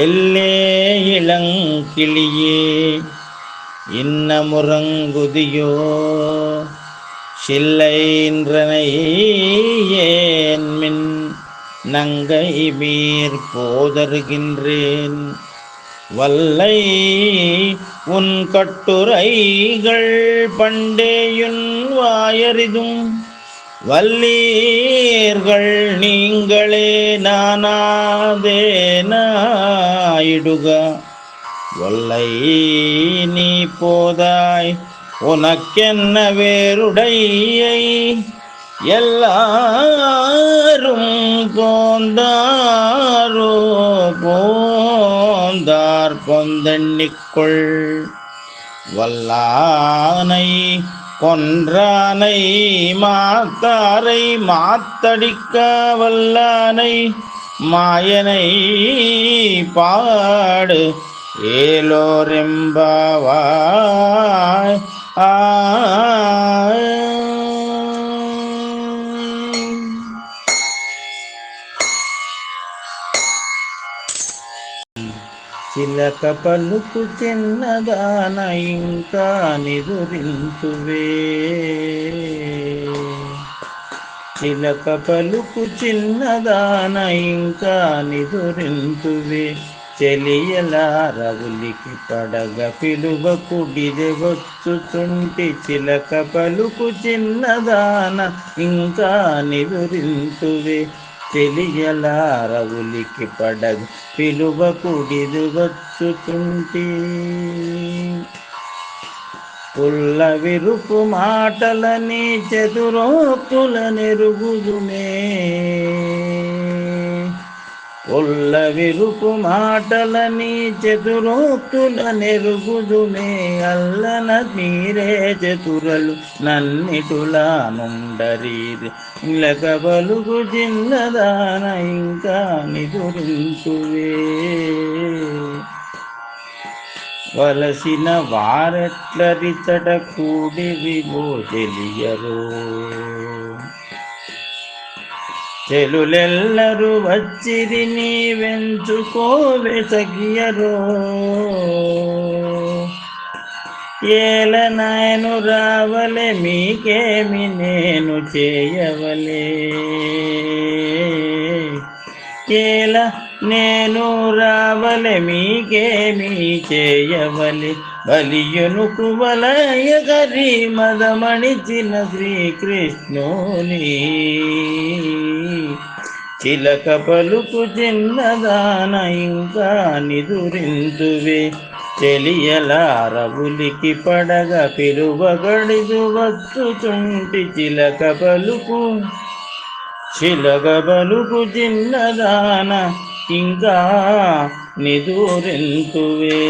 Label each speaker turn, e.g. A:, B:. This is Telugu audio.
A: எல்லே இளங்கிளியே இன்னமுறங்குதியோ சில்லைன்றனை ஏன்மின் நங்கை மீர் போதருகின்றேன் வல்லை உன் கட்டுரைகள் பண்டேயுன் வாயறிதும் வல்லீர்கள் நீங்களே நானாதேனாயிடுக வல்லை நீ போதாய் உனக்கென்ன வேறுடையை எல்லாரும் போந்தாரோ போந்தார் பொந்தெண்ணிக்குள் வல்லானை கொன்றானை மாத்தாரை மாத்தடிக்க வல்லானை மாயனை பாடு ஏலோரெம்பாவாய் చిలక పలుకు చిన్నదాన ఇంకా నిదురింతువే చిలక పలుకు చిన్నదాన ఇంకా నిదురింతువే చెలియలారవులికి పడగ పిలువ కుడిది వచ్చుచుంటి చిలక పలుకు చిన్నదాన ఇంకా నిదురింతువే తెలియలారవులికి పడగ పిలువ కుడిది వచ్చుచుంటి పుల్ల విరుపు మాటలని చతురోక్తుల నెరుగుదునే పుల్ల విరుపు మాటలని చతురోక్తుల నెరుగుదునే అల్లన మీరే చతురలు నన్నిటులా నుండరీది ఇలక బలుగు చిన్నదాన ఇంకా నిదురింతువే వలసిన వారెట్లరిచట కూడివివో తెలియరు చెలులెల్లరు వచ్చిరి నీ వెంచుకోవే సగియరో ఏల నాయను రావలే మీకేమి నేను చేయవలే ఏల నేను రావలే మీకేమి చేయవలే బలియును కువలయ గరి మదమణిచిన శ్రీకృష్ణుని చిలక పలుకు చిన్నదాన ఇంకా నిదురింతువే తెలియలారవులికి పడగ పిలువ గడిదు వచ్చుచుంటి చిలక పలుకు చిన్నదాన ఇంకా నిదురింతువే